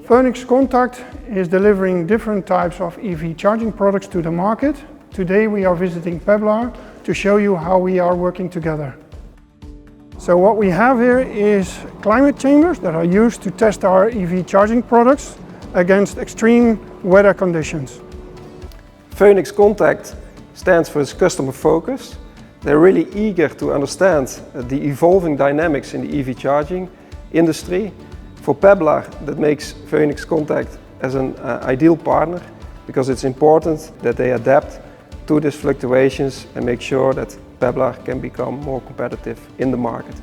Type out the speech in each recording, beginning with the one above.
Phoenix Contact is delivering different types of EV charging products to the market. Today we are visiting Peblar to show you how we are working together. So what we have here is climate chambers that are used to test our EV charging products against extreme weather conditions. Phoenix Contact stands for its customer focus. They're really eager to understand the evolving dynamics in the EV charging industry. For Peblar, that makes Phoenix Contact as an ideal partner, because it's important that they adapt to these fluctuations and make sure that Peblar can become more competitive in the market.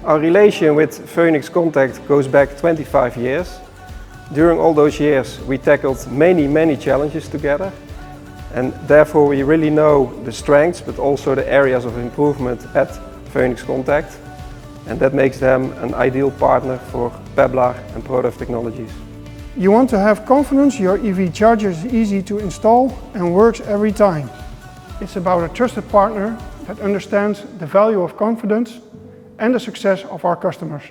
Our relation with Phoenix Contact goes back 25 years. During all those years we tackled many challenges together, and therefore we really know the strengths but also the areas of improvement at Phoenix Contact, and that makes them an ideal partner for Peblar and ProDEV Technologies. You want to have confidence your EV charger is easy to install and works every time. It's about a trusted partner that understands the value of confidence and the success of our customers.